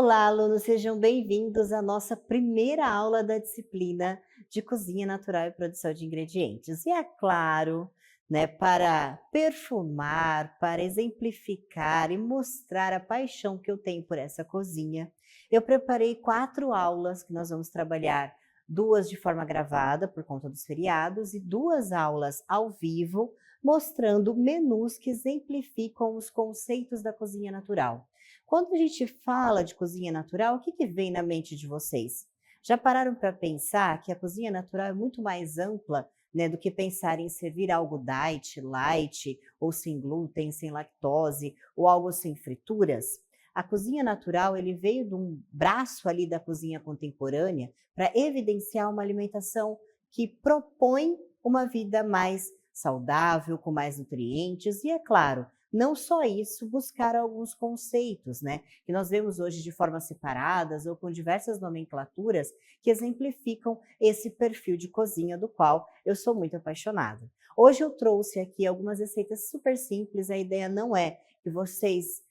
Olá, alunos, sejam bem-vindos à nossa primeira aula da disciplina de Cozinha Natural e Produção de Ingredientes. E é claro, né, para perfumar, para exemplificar e mostrar a paixão que eu tenho por essa cozinha, eu preparei 4 aulas que nós vamos trabalhar, 2 de forma gravada por conta dos feriados e 2 aulas ao vivo, mostrando menus que exemplificam os conceitos da cozinha natural. Quando a gente fala de cozinha natural, o que vem na mente de vocês? Já pararam para pensar que a cozinha natural é muito mais ampla, né, do que pensar em servir algo diet, light, ou sem glúten, sem lactose, ou algo sem frituras? A cozinha natural ele veio de um braço ali da cozinha contemporânea para evidenciar uma alimentação que propõe uma vida mais saudável, com mais nutrientes e, é claro, não só isso, buscar alguns conceitos, né, que nós vemos hoje de formas separadas ou com diversas nomenclaturas que exemplificam esse perfil de cozinha do qual eu sou muito apaixonada. Hoje eu trouxe aqui algumas receitas super simples, a ideia não é que vocês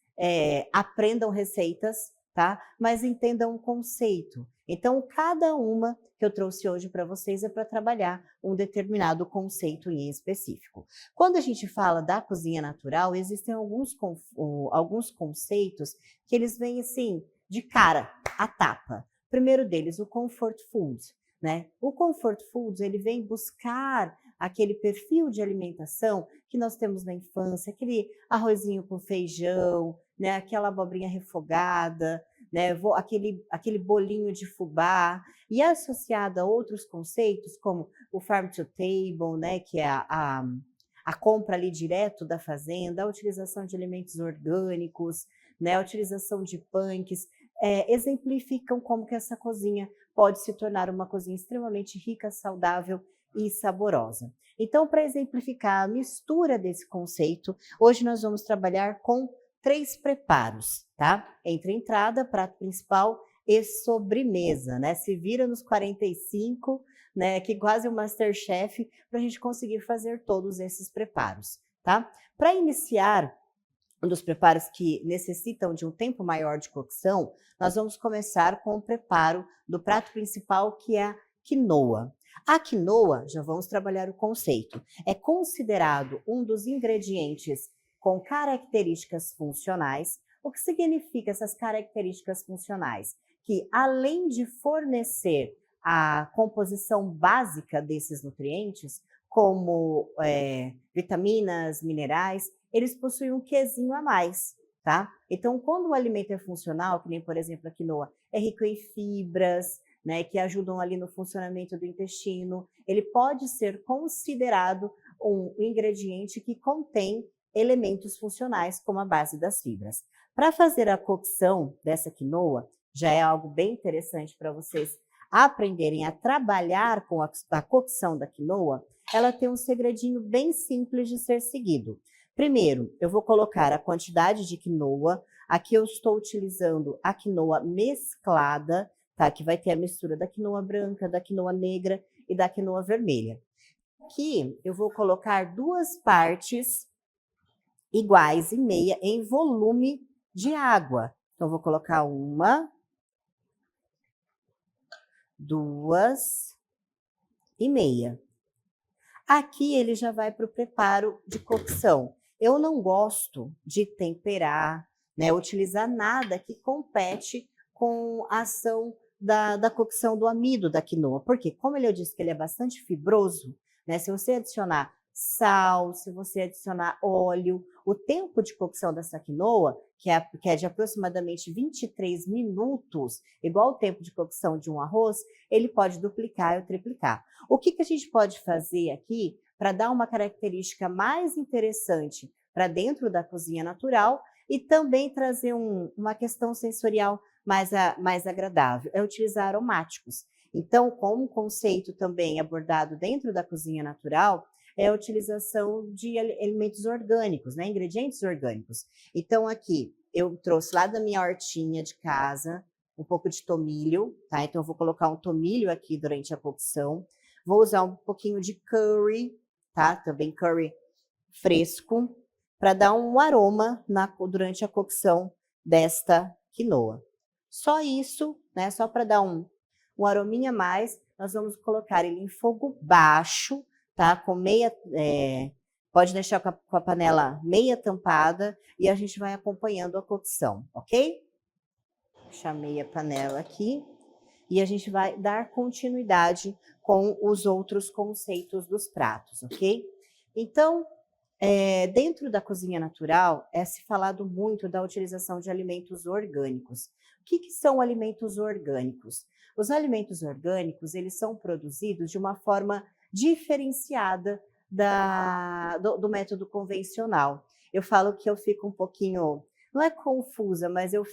aprendam receitas, tá? Mas entendam o conceito. Então, cada uma que eu trouxe hoje para vocês é para trabalhar um determinado conceito em específico. Quando a gente fala da cozinha natural, existem alguns conceitos que eles vêm assim, de cara, a tapa. Primeiro deles, o comfort food, né? O comfort food, ele vem buscar aquele perfil de alimentação que nós temos na infância, aquele arrozinho com feijão, né? Aquela abobrinha refogada, né? Aquele bolinho de fubá, e associado a outros conceitos como o farm to table, né? Que é a compra ali direto da fazenda, a utilização de elementos orgânicos, né, a utilização de punks, exemplificam como que essa cozinha pode se tornar uma cozinha extremamente rica, saudável e saborosa. Então, para exemplificar a mistura desse conceito, hoje nós vamos trabalhar com 3 preparos, tá? Entre entrada, prato principal e sobremesa, né? Se vira nos 45, né? Que quase o MasterChef, para a gente conseguir fazer todos esses preparos, tá? Para iniciar, um dos preparos que necessitam de um tempo maior de cocção, nós vamos começar com o preparo do prato principal, que é a quinoa. A quinoa, já vamos trabalhar o conceito, é considerado um dos ingredientes com características funcionais. O que significa essas características funcionais? Que além de fornecer a composição básica desses nutrientes, como vitaminas, minerais, eles possuem um quezinho a mais, tá? Então, quando o alimento é funcional, que nem, por exemplo, a quinoa, é rico em fibras, né, que ajudam ali no funcionamento do intestino, ele pode ser considerado um ingrediente que contém elementos funcionais, como a base das fibras. Para fazer a cocção dessa quinoa, já é algo bem interessante para vocês aprenderem a trabalhar com a cocção da quinoa. Ela tem um segredinho bem simples de ser seguido. Primeiro, eu vou colocar a quantidade de quinoa. Aqui eu estou utilizando a quinoa mesclada, tá? Que vai ter a mistura da quinoa branca, da quinoa negra e da quinoa vermelha. Aqui eu vou colocar 2 partes iguais e meia em volume de água. Então, vou colocar 1, 2 e meia. Aqui ele já vai para o preparo de cocção. Eu não gosto de temperar, né, utilizar nada que compete com a ação da cocção do amido da quinoa. Porque, como eu disse que ele é bastante fibroso, né, se você adicionar sal, se você adicionar óleo, o tempo de cocção dessa quinoa, que é de aproximadamente 23 minutos, igual o tempo de cocção de um arroz, ele pode duplicar ou triplicar. O que a gente pode fazer aqui para dar uma característica mais interessante para dentro da cozinha natural e também trazer uma questão sensorial mais agradável? É utilizar aromáticos. Então, como um conceito também abordado dentro da cozinha natural, é a utilização de elementos orgânicos, né? Ingredientes orgânicos. Então, aqui, eu trouxe lá da minha hortinha de casa um pouco de tomilho, tá? Então, eu vou colocar um tomilho aqui durante a cocção. Vou usar um pouquinho de curry, tá? Também curry fresco, para dar um aroma durante a cocção desta quinoa. Só isso, né? Só para dar um arominha a mais, nós vamos colocar ele em fogo baixo, tá? Com meia, pode deixar com a panela meia tampada e a gente vai acompanhando a cocção, ok? Chamei a panela aqui e a gente vai dar continuidade com os outros conceitos dos pratos, ok? Então, dentro da cozinha natural, é se falado muito da utilização de alimentos orgânicos. O que são alimentos orgânicos? Os alimentos orgânicos, eles são produzidos de uma forma diferenciada do método convencional. Eu falo que eu fico um pouquinho, não é confusa, mas eu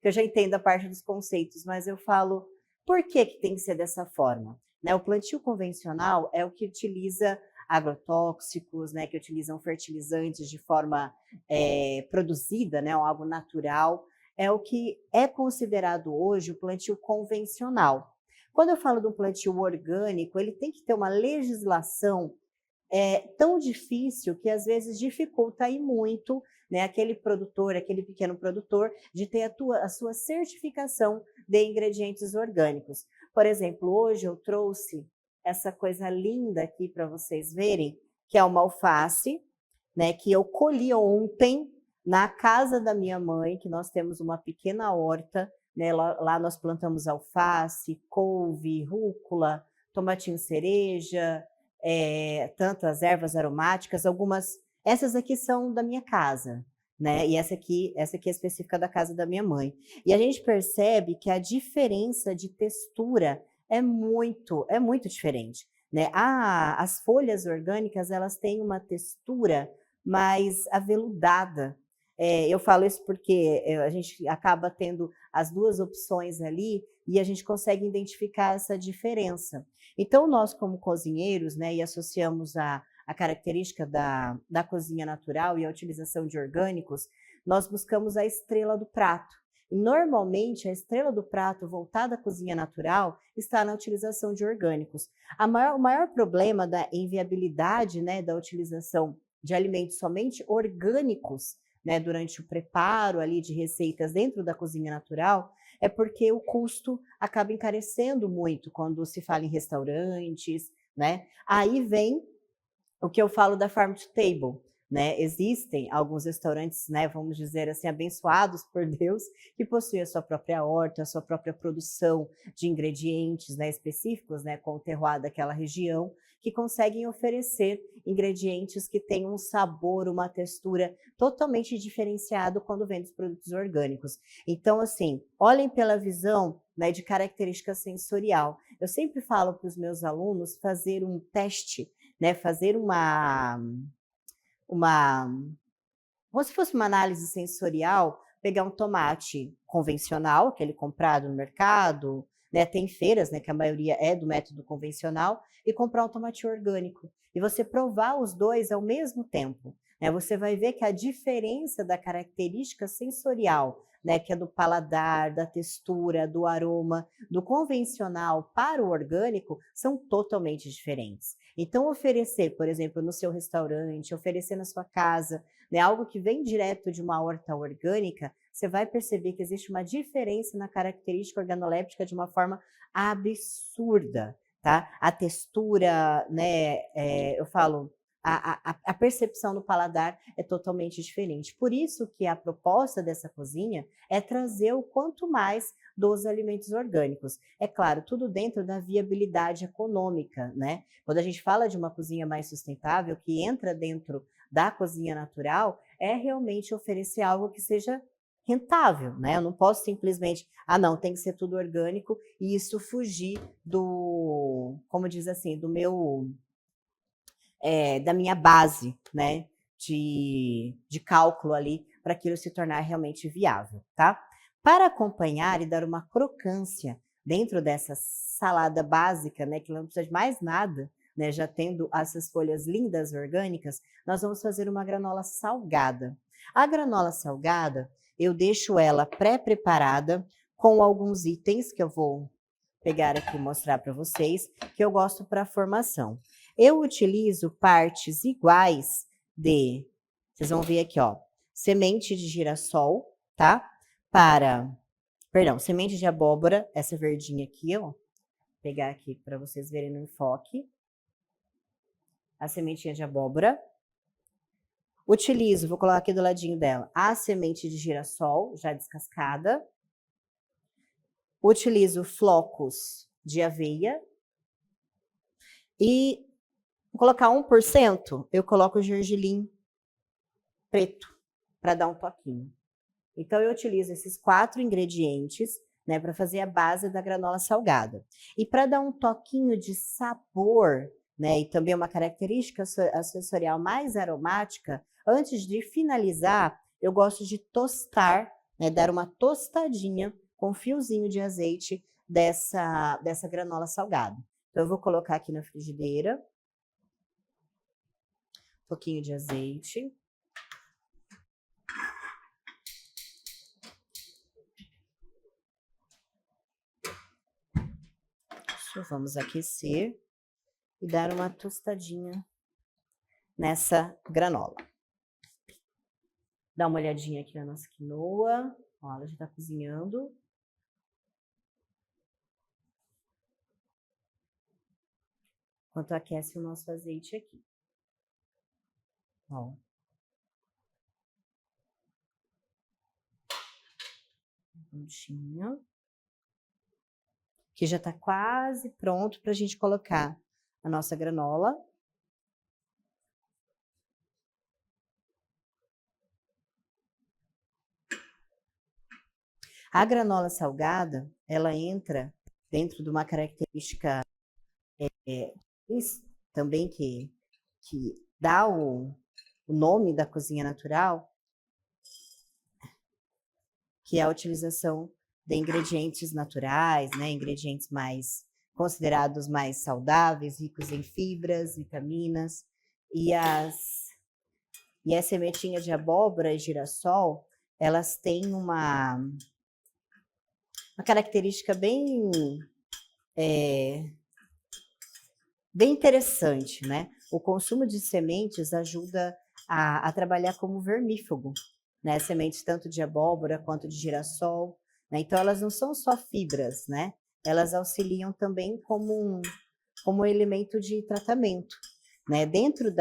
já entendo a parte dos conceitos, mas eu falo, por que tem que ser dessa forma? Né? O plantio convencional é o que utiliza agrotóxicos, né, que utilizam fertilizantes de forma produzida, né, algo natural, é o que é considerado hoje o plantio convencional. Quando eu falo de um plantio orgânico, ele tem que ter uma legislação tão difícil que às vezes dificulta aí muito, né, aquele produtor, aquele pequeno produtor, de ter a sua certificação de ingredientes orgânicos. Por exemplo, hoje eu trouxe essa coisa linda aqui para vocês verem, que é uma alface, né, que eu colhi ontem na casa da minha mãe, que nós temos uma pequena horta, né, lá nós plantamos alface, couve, rúcula, tomatinho cereja, tantas ervas aromáticas, algumas. Essas aqui são da minha casa, né? E essa aqui é específica da casa da minha mãe. E a gente percebe que a diferença de textura é muito diferente, né? As folhas orgânicas, elas têm uma textura mais aveludada. Eu falo isso porque a gente acaba tendo as duas opções ali e a gente consegue identificar essa diferença. Então, nós, como cozinheiros, né, e associamos a característica da cozinha natural e a utilização de orgânicos, nós buscamos a estrela do prato. E, normalmente, a estrela do prato voltada à cozinha natural está na utilização de orgânicos. O maior problema da inviabilidade, né, da utilização de alimentos somente orgânicos, né, durante o preparo ali de receitas dentro da cozinha natural, é porque o custo acaba encarecendo muito quando se fala em restaurantes, né? Aí vem o que eu falo da farm to table, né? Existem alguns restaurantes, né, vamos dizer assim, abençoados por Deus, que possuem a sua própria horta, a sua própria produção de ingredientes, né, específicos, né, com o terroir daquela região, que conseguem oferecer ingredientes que têm um sabor, uma textura totalmente diferenciado quando vem dos produtos orgânicos. Então, assim, olhem pela visão, né, de característica sensorial. Eu sempre falo para os meus alunos fazer um teste, né, fazer uma como se fosse uma análise sensorial, pegar um tomate convencional, aquele comprado no mercado, né, tem feiras, né, que a maioria é do método convencional, e comprar um tomate orgânico. E você provar os dois ao mesmo tempo, né, você vai ver que a diferença da característica sensorial, né, que é do paladar, da textura, do aroma, do convencional para o orgânico, são totalmente diferentes. Então, oferecer, por exemplo, no seu restaurante, oferecer na sua casa, né, algo que vem direto de uma horta orgânica, você vai perceber que existe uma diferença na característica organoléptica de uma forma absurda, tá? A textura, né, eu falo, a percepção no paladar é totalmente diferente. Por isso que a proposta dessa cozinha é trazer o quanto mais dos alimentos orgânicos. É claro, tudo dentro da viabilidade econômica, né? Quando a gente fala de uma cozinha mais sustentável, que entra dentro da cozinha natural, é realmente oferecer algo que seja rentável, né? Eu não posso simplesmente, não, tem que ser tudo orgânico e isso fugir como diz assim, da minha base, né? De cálculo ali para aquilo se tornar realmente viável, tá? Para acompanhar e dar uma crocância dentro dessa salada básica, né? Que não precisa de mais nada, né, já tendo essas folhas lindas orgânicas, nós vamos fazer uma granola salgada. A granola salgada, eu deixo ela pré-preparada com alguns itens que eu vou pegar aqui e mostrar para vocês, que eu gosto para formação. Eu utilizo partes iguais vocês vão ver aqui, ó, semente de girassol, tá? Para Perdão, semente de abóbora, essa verdinha aqui, ó. Vou pegar aqui para vocês verem no enfoque. A sementinha de abóbora. Utilizo, vou colocar aqui do ladinho dela, a semente de girassol, já descascada. Utilizo flocos de aveia. E vou colocar 1%, eu coloco o gergelim preto, para dar um toquinho. Então, eu utilizo esses 4 ingredientes, né, para fazer a base da granola salgada. E para dar um toquinho de sabor, né, e também uma característica sensorial mais aromática, antes de finalizar, eu gosto de tostar, né, dar uma tostadinha com um fiozinho de azeite dessa granola salgada. Então, eu vou colocar aqui na frigideira, um pouquinho de azeite. Vamos aquecer e dar uma tostadinha nessa granola. Dá uma olhadinha aqui na nossa quinoa. Ó, ela já está cozinhando. Enquanto aquece o nosso azeite aqui. Ó. Prontinho. Que já está quase pronto para a gente colocar a nossa granola. A granola salgada, ela entra dentro de uma característica também que dá o nome da cozinha natural, que é a utilização de ingredientes naturais, né, ingredientes mais considerados mais saudáveis, ricos em fibras, vitaminas, e a sementinha de abóbora e girassol, elas têm uma característica bem interessante, né? O consumo de sementes ajuda a trabalhar como vermífugo, né? Sementes tanto de abóbora quanto de girassol, né? Então elas não são só fibras, né? Elas auxiliam também como elemento de tratamento, né? Dentro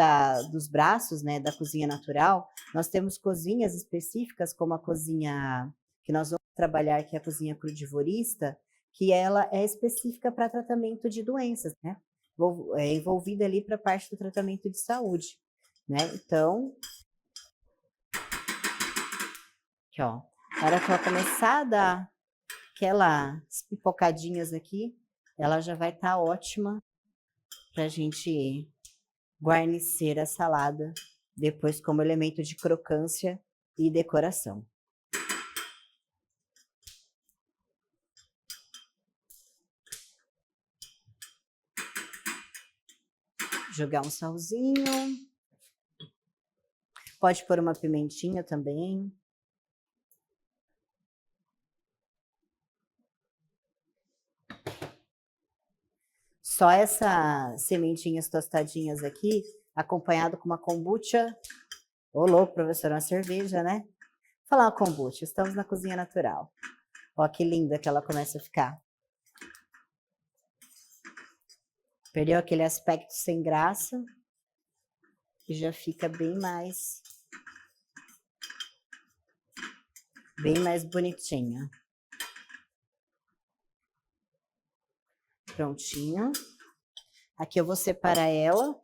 dos braços, né, da cozinha natural, nós temos cozinhas específicas, como a cozinha que nós vamos trabalhar, que é a cozinha crudivorista, que ela é específica para tratamento de doenças, né? É envolvida ali para a parte do tratamento de saúde, né? Então, aqui, ó, na hora que ela começar a dar aquelas pipocadinhas aqui, ela já vai estar ótima para a gente guarnecer a salada depois como elemento de crocância e decoração. Jogar um salzinho. Pode pôr uma pimentinha também. Só essas sementinhas tostadinhas aqui, acompanhado com uma kombucha. Ô, louco, professora, uma cerveja, né? Vou falar uma kombucha, estamos na cozinha natural. Ó, que linda que ela começa a ficar. Perdeu aquele aspecto sem graça e já fica bem mais bonitinha. Prontinho. Aqui eu vou separar ela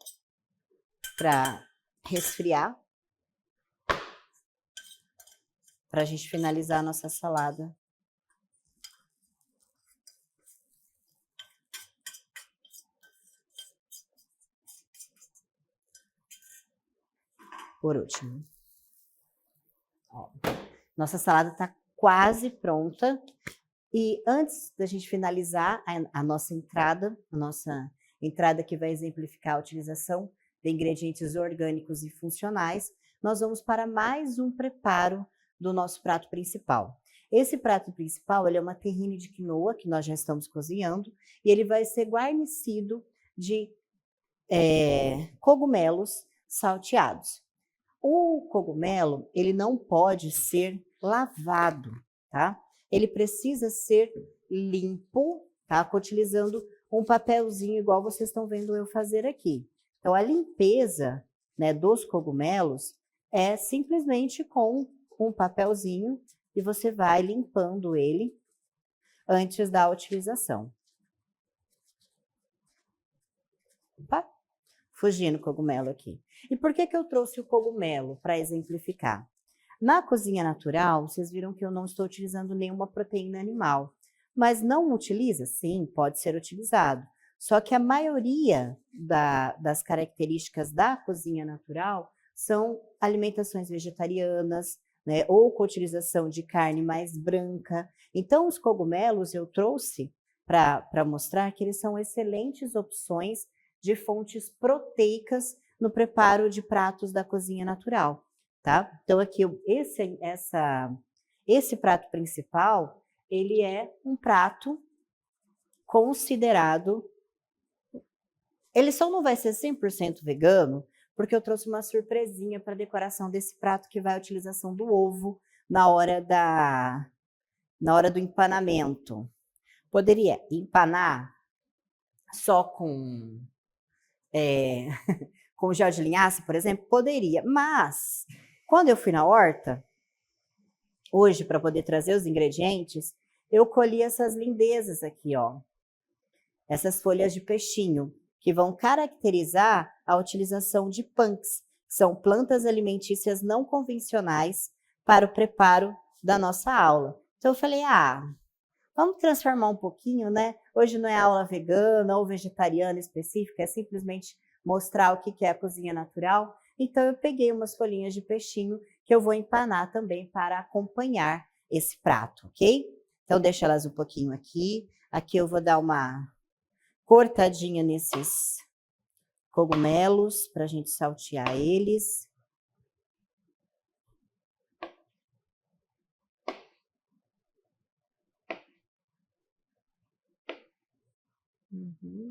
para resfriar, para a gente finalizar a nossa salada. Por último. Ó, nossa salada está quase pronta. E antes da gente finalizar a nossa entrada que vai exemplificar a utilização de ingredientes orgânicos e funcionais, nós vamos para mais um preparo do nosso prato principal. Esse prato principal, ele é uma terrine de quinoa, que nós já estamos cozinhando, e ele vai ser guarnecido de cogumelos salteados. O cogumelo, ele não pode ser lavado, tá? ele precisa ser limpo, tá? Utilizando um papelzinho igual vocês estão vendo eu fazer aqui. Então, a limpeza, né, dos cogumelos é simplesmente com um papelzinho e você vai limpando ele antes da utilização. Opa, fugindo o cogumelo aqui. E por que eu trouxe o cogumelo para exemplificar? Na cozinha natural, vocês viram que eu não estou utilizando nenhuma proteína animal. Mas não utiliza? Sim, pode ser utilizado. Só que a maioria das características da cozinha natural são alimentações vegetarianas, né, ou com utilização de carne mais branca. Então, os cogumelos eu trouxe para mostrar que eles são excelentes opções de fontes proteicas no preparo de pratos da cozinha natural, tá? Então, aqui, esse prato principal, ele é um prato considerado... Ele só não vai ser 100% vegano, porque eu trouxe uma surpresinha para decoração desse prato, que vai a utilização do ovo na hora do empanamento. Poderia empanar só com com gel de linhaça, por exemplo? Poderia, mas quando eu fui na horta, hoje, para poder trazer os ingredientes, eu colhi essas lindezas aqui, ó. Essas folhas de peixinho, que vão caracterizar a utilização de punks, que são plantas alimentícias não convencionais para o preparo da nossa aula. Então eu falei, vamos transformar um pouquinho, né? Hoje não é aula vegana ou vegetariana específica, é simplesmente mostrar o que é a cozinha natural. Então eu peguei umas folhinhas de peixinho que eu vou empanar também para acompanhar esse prato, ok? Então deixa elas um pouquinho aqui. Aqui eu vou dar uma cortadinha nesses cogumelos para a gente saltear eles. Uhum.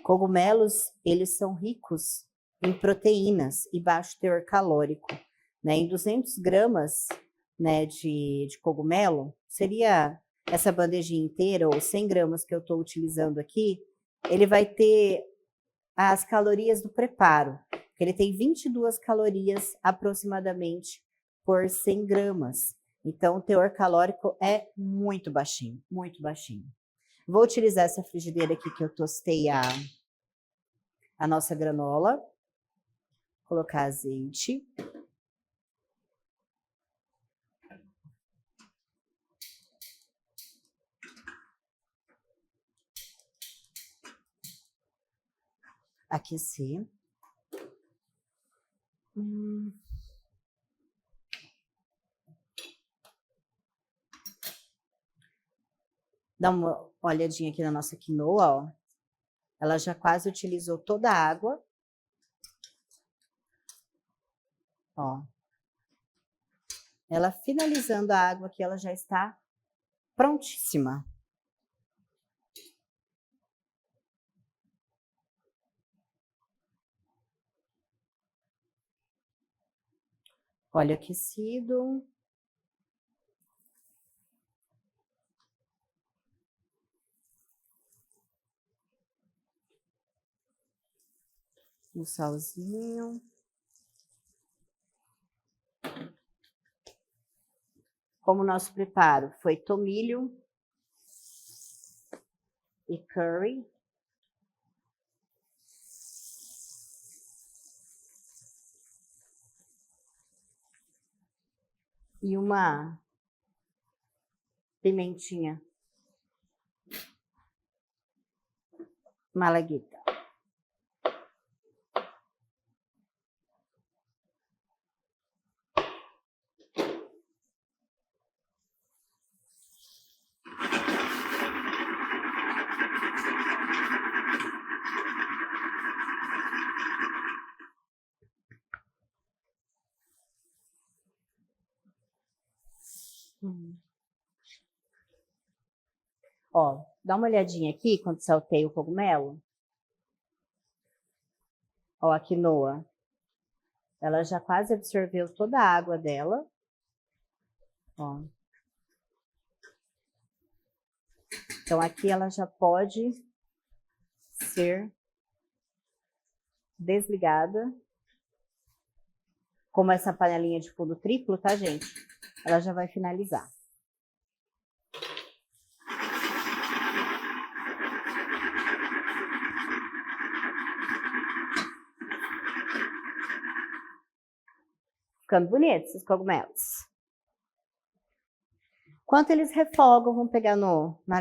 Cogumelos, eles são ricos em proteínas e baixo teor calórico, né? Em 200 gramas, né, de cogumelo, seria essa bandejinha inteira, ou 100 gramas que eu estou utilizando aqui, ele vai ter as calorias do preparo, porque ele tem 22 calorias aproximadamente por 100 gramas. Então, o teor calórico é muito baixinho, muito baixinho. Vou utilizar essa frigideira aqui que eu tostei a nossa granola, colocar azeite. Aquecer. Dá uma olhadinha aqui na nossa quinoa, ó. Ela já quase utilizou toda a água. Ó. Ela finalizando a água aqui, ela já está prontíssima. Óleo aquecido. Um salzinho. Como o nosso preparo foi tomilho e curry. E uma pimentinha malagueta. Ó, dá uma olhadinha aqui quando saltei o cogumelo. Ó, a quinoa. Ela já quase absorveu toda a água dela. Ó. Então, aqui ela já pode ser desligada. Como essa panelinha de fundo triplo, tá, gente? Ela já vai finalizar. Ficando bonitos esses cogumelos. Enquanto eles refogam, vamos pegar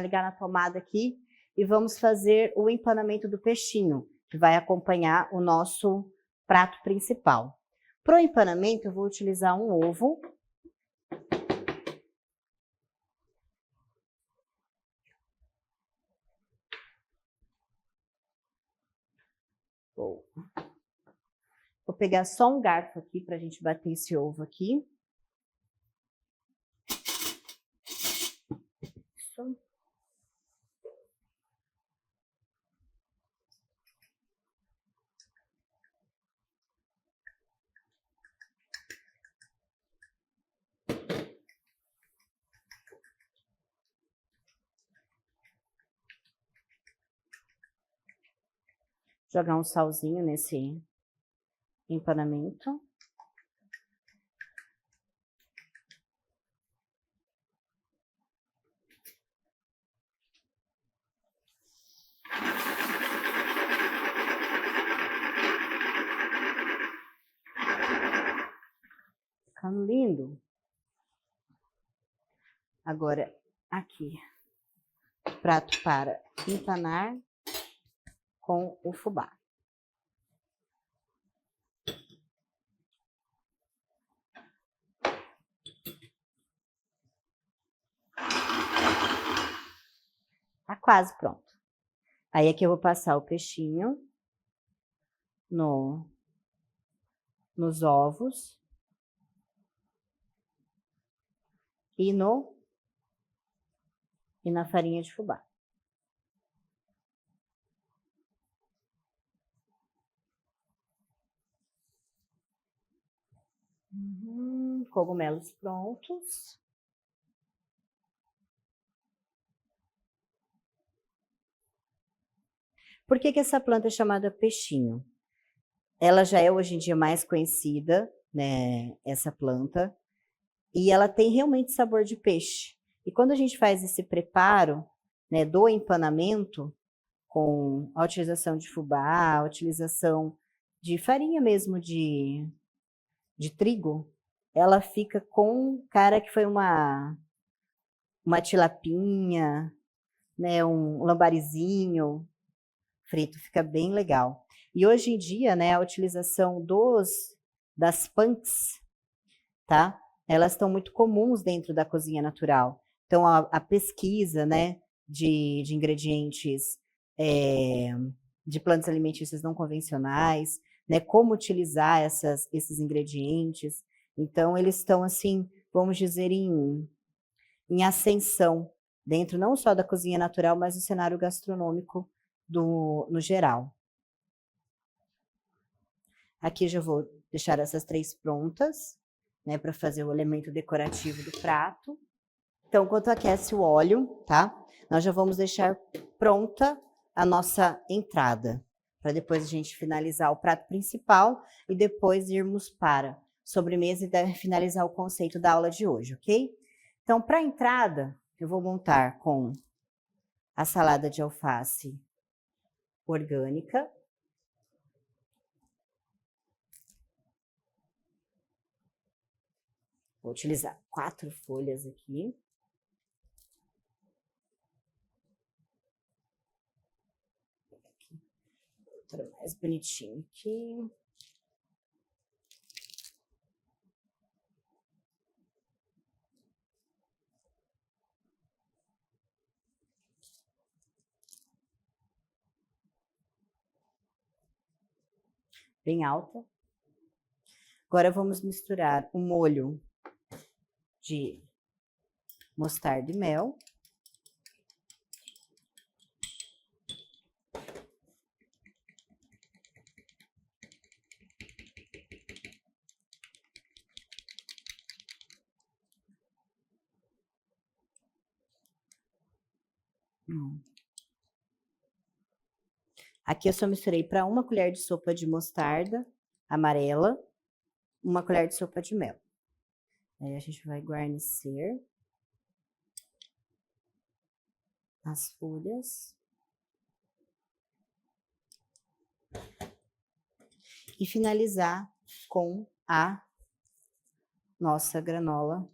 ligar na tomada aqui e vamos fazer o empanamento do peixinho, que vai acompanhar o nosso prato principal. Para o empanamento, eu vou utilizar um ovo. Vou pegar só um garfo aqui para a gente bater esse ovo aqui. Isso. Jogar um salzinho nesse empanamento. Ficando lindo. Agora, aqui, prato para empanar com o fubá. Tá quase pronto. Aí aqui eu vou passar o peixinho nos ovos e na farinha de fubá. Cogumelos prontos. Por que essa planta é chamada peixinho? Ela já é hoje em dia mais conhecida, né, essa planta, e ela tem realmente sabor de peixe. E quando a gente faz esse preparo, né, do empanamento, com a utilização de fubá, a utilização de farinha mesmo de trigo, ela fica com cara que foi uma tilapinha, né, um lambarizinho frito, fica bem legal. E hoje em dia, né, a utilização das punks, tá? Elas estão muito comuns dentro da cozinha natural. Então, a pesquisa, né, de ingredientes de plantas alimentícias não convencionais, né, como utilizar esses ingredientes. Então, eles estão, assim, vamos dizer, em ascensão, dentro não só da cozinha natural, mas do cenário gastronômico no geral. Aqui já vou deixar essas 3 prontas, né, para fazer o elemento decorativo do prato. Então, enquanto aquece o óleo, tá? Nós já vamos deixar pronta a nossa entrada, para depois a gente finalizar o prato principal e depois irmos para sobremesa e finalizar o conceito da aula de hoje, ok? Então, para a entrada, eu vou montar com a salada de alface orgânica. Vou utilizar 4 folhas aqui. Outra mais bonitinho aqui. Bem alta. Agora vamos misturar o molho de mostarda e mel. Aqui eu só misturei para 1 colher de sopa de mostarda amarela, 1 colher de sopa de mel. Aí a gente vai guarnecer as folhas. E finalizar com a nossa granola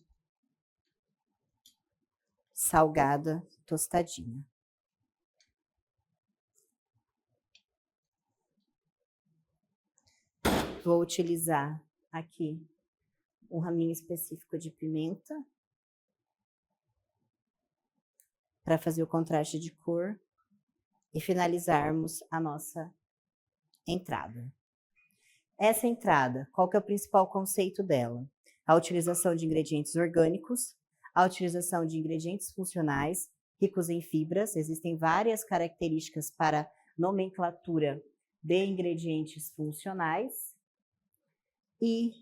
salgada tostadinha. Vou utilizar aqui um raminho específico de pimenta para fazer o contraste de cor e finalizarmos a nossa entrada. Essa entrada, qual que é o principal conceito dela? A utilização de ingredientes orgânicos, a utilização de ingredientes funcionais, ricos em fibras. Existem várias características para nomenclatura de ingredientes funcionais. E,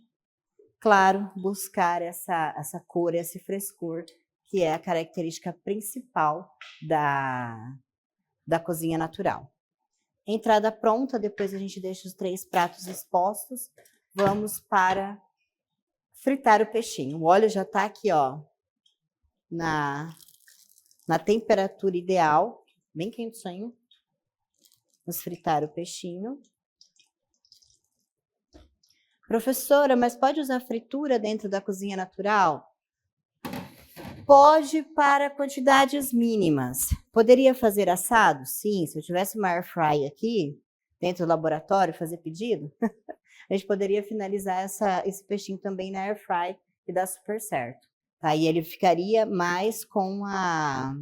claro, buscar essa cor, esse frescor, que é a característica principal da cozinha natural. Entrada pronta, depois a gente deixa os 3 pratos expostos. Vamos para fritar o peixinho. O óleo já está aqui, ó, na temperatura ideal, bem quentinho. Vamos fritar o peixinho. Professora, mas pode usar fritura dentro da cozinha natural? Pode, para quantidades mínimas. Poderia fazer assado? Sim, se eu tivesse uma air fry aqui, dentro do laboratório, fazer pedido, a gente poderia finalizar esse peixinho também na air fry e dá super certo. Tá? E ele ficaria mais com a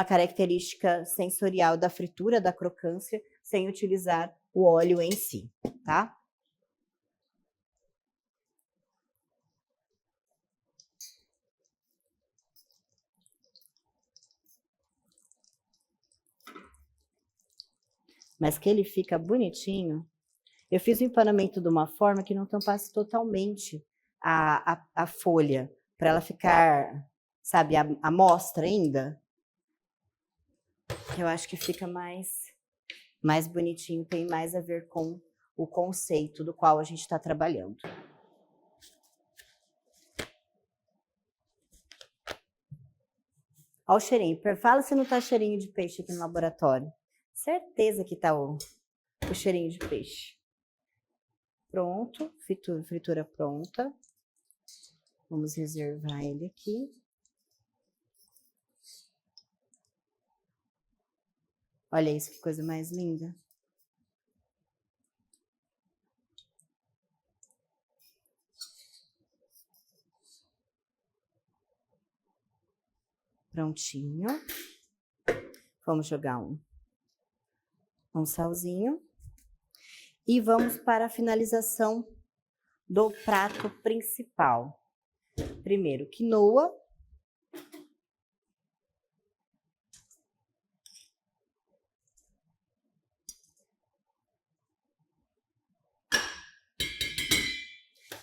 característica sensorial da fritura, da crocância, sem utilizar o óleo em si, tá? Mas que ele fica bonitinho. Eu fiz o empanamento de uma forma que não tampasse totalmente a folha, para ela ficar, sabe, a mostra ainda. Eu acho que fica mais bonitinho, tem mais a ver com o conceito do qual a gente está trabalhando. Olha o cheirinho. Fala se não tá cheirinho de peixe aqui no laboratório. Certeza que tá o cheirinho de peixe. Pronto, fritura pronta. Vamos reservar ele aqui. Olha isso, que coisa mais linda. Prontinho. Vamos jogar um salzinho. E vamos para a finalização do prato principal. Primeiro, quinoa.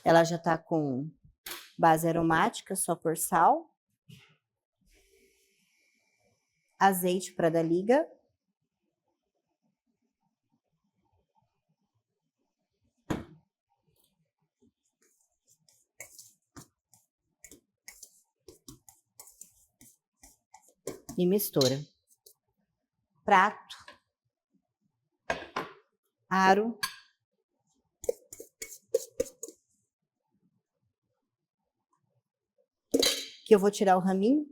Ela já está com base aromática, só por sal. Azeite para dar liga. E mistura. Prato. Aro. Que eu vou tirar o raminho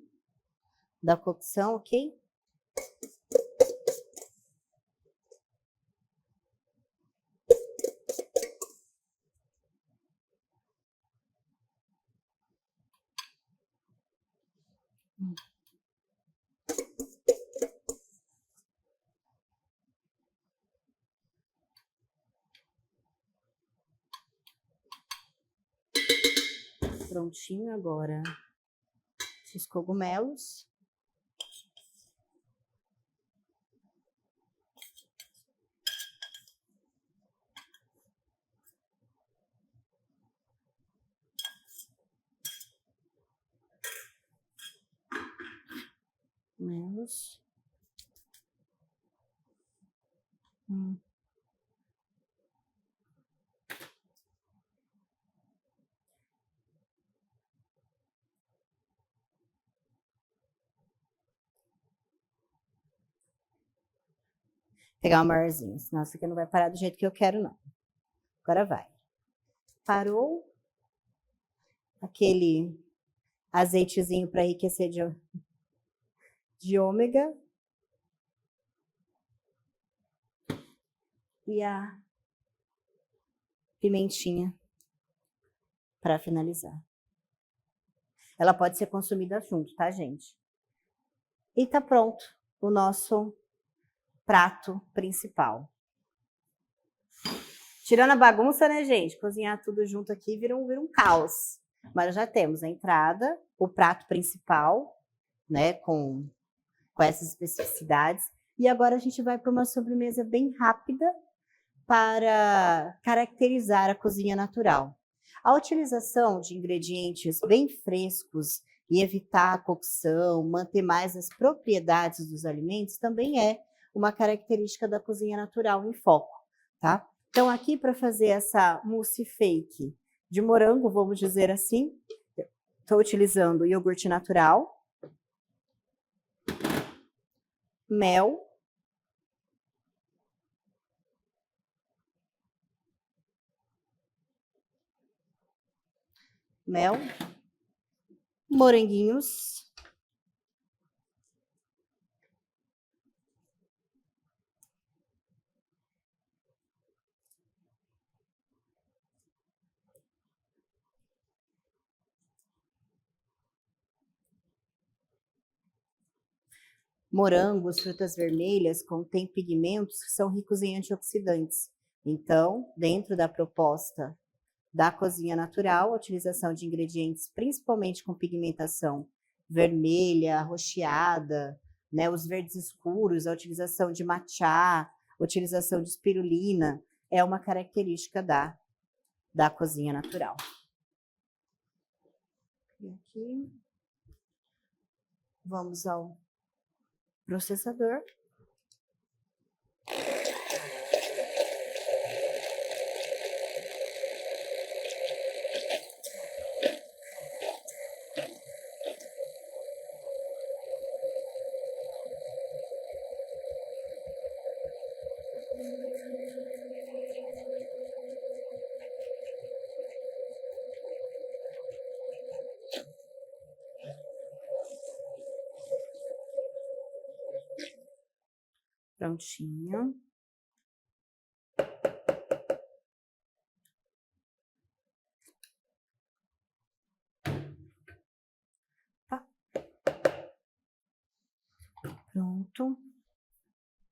da cocção, ok? Prontinho agora. Os cogumelos. Menos. Pegar uma maiorzinha, senão isso aqui não vai parar do jeito que eu quero, não. Agora vai. Parou. Aquele azeitezinho para enriquecer de ômega. E a pimentinha para finalizar. Ela pode ser consumida junto, tá, gente? E tá pronto o nosso prato principal. Tirando a bagunça, né, gente? Cozinhar tudo junto aqui vira um caos. Mas já temos a entrada, o prato principal, né, com essas especificidades. E agora a gente vai para uma sobremesa bem rápida para caracterizar a cozinha natural. A utilização de ingredientes bem frescos e evitar a cocção, manter mais as propriedades dos alimentos, também é uma característica da cozinha natural em foco, tá? Então, aqui para fazer essa mousse fake de morango, vamos dizer assim, estou utilizando iogurte natural, mel, moranguinhos, morangos, frutas vermelhas contêm pigmentos que são ricos em antioxidantes. Então, dentro da proposta da cozinha natural, a utilização de ingredientes principalmente com pigmentação vermelha, arroxeada, né, os verdes escuros, a utilização de matcha, a utilização de espirulina, é uma característica da cozinha natural. E aqui, vamos ao processador. Prontinho. Tá. Pronto.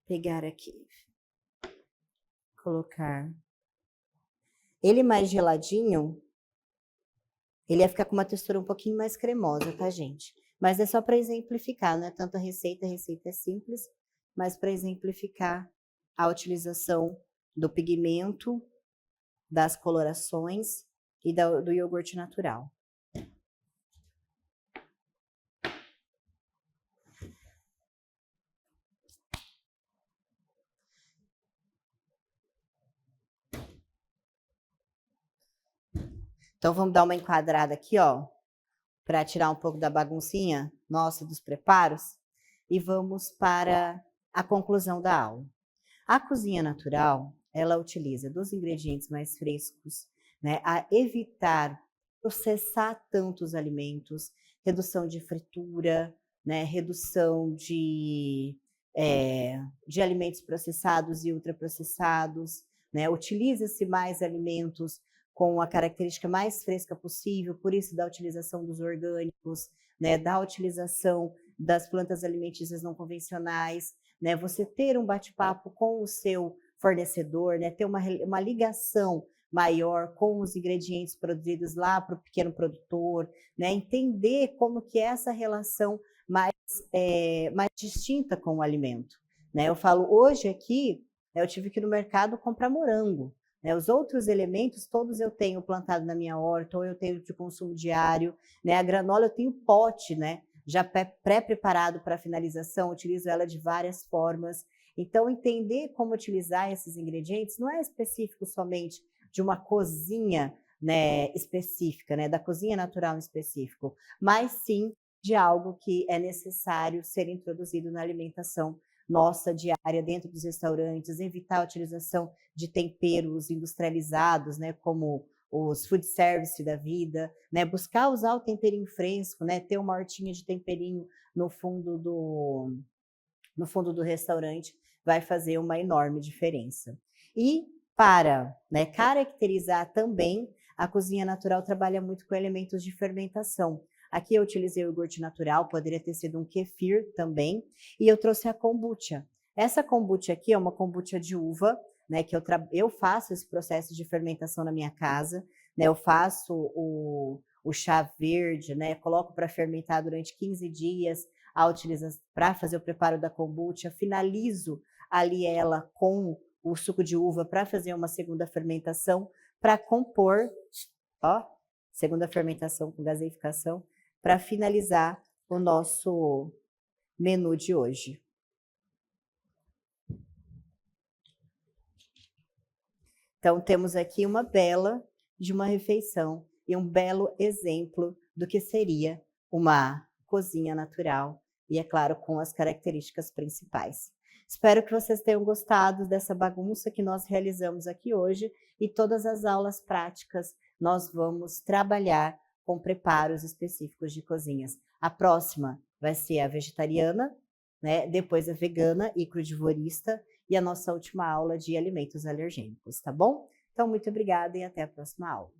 Pegar aqui. Colocar. Ele mais geladinho, ele ia ficar com uma textura um pouquinho mais cremosa, tá, gente? Mas é só para exemplificar, não é tanta receita, a receita é simples, mas para exemplificar a utilização do pigmento, das colorações e do iogurte natural. Então, vamos dar uma enquadrada aqui, ó, para tirar um pouco da baguncinha nossa dos preparos, e vamos para a conclusão da aula. A cozinha natural, ela utiliza dos ingredientes mais frescos, né, a evitar processar tantos alimentos, redução de fritura, né, redução de alimentos processados e ultraprocessados, né, utiliza-se mais alimentos com a característica mais fresca possível, por isso da utilização dos orgânicos, né, da utilização das plantas alimentícias não convencionais, né, você ter um bate-papo com o seu fornecedor, né, ter uma ligação maior com os ingredientes produzidos lá para o pequeno produtor, né, entender como que é essa relação mais distinta com o alimento. Né? Eu falo, hoje aqui, eu tive que ir no mercado comprar morango. Né? Os outros elementos, todos eu tenho plantado na minha horta, ou eu tenho de consumo diário. Né? A granola eu tenho pote, né? já pré-preparado para finalização, utilizo ela de várias formas. Então, entender como utilizar esses ingredientes não é específico somente de uma cozinha, né, específica, né, da cozinha natural em específico, mas sim de algo que é necessário ser introduzido na alimentação nossa diária dentro dos restaurantes, evitar a utilização de temperos industrializados, né, como os food service da vida, né, buscar usar o temperinho fresco, né, ter uma hortinha de temperinho no fundo do restaurante vai fazer uma enorme diferença. E para, né, caracterizar também, a cozinha natural trabalha muito com elementos de fermentação. Aqui eu utilizei o iogurte natural, poderia ter sido um kefir também, e eu trouxe a kombucha. Essa kombucha aqui é uma kombucha de uva, né, que eu faço esse processo de fermentação na minha casa, né, eu faço o chá verde, né, coloco para fermentar durante 15 dias, para fazer o preparo da kombucha, finalizo ali ela com o suco de uva para fazer uma segunda fermentação, para compor, ó, segunda fermentação com gaseificação, para finalizar o nosso menu de hoje. Então, temos aqui uma bela de uma refeição e um belo exemplo do que seria uma cozinha natural e, é claro, com as características principais. Espero que vocês tenham gostado dessa bagunça que nós realizamos aqui hoje e todas as aulas práticas nós vamos trabalhar com preparos específicos de cozinhas. A próxima vai ser a vegetariana, né? Depois a vegana e crudivorista e a nossa última aula de alimentos alergênicos, tá bom? Então, muito obrigada e até a próxima aula.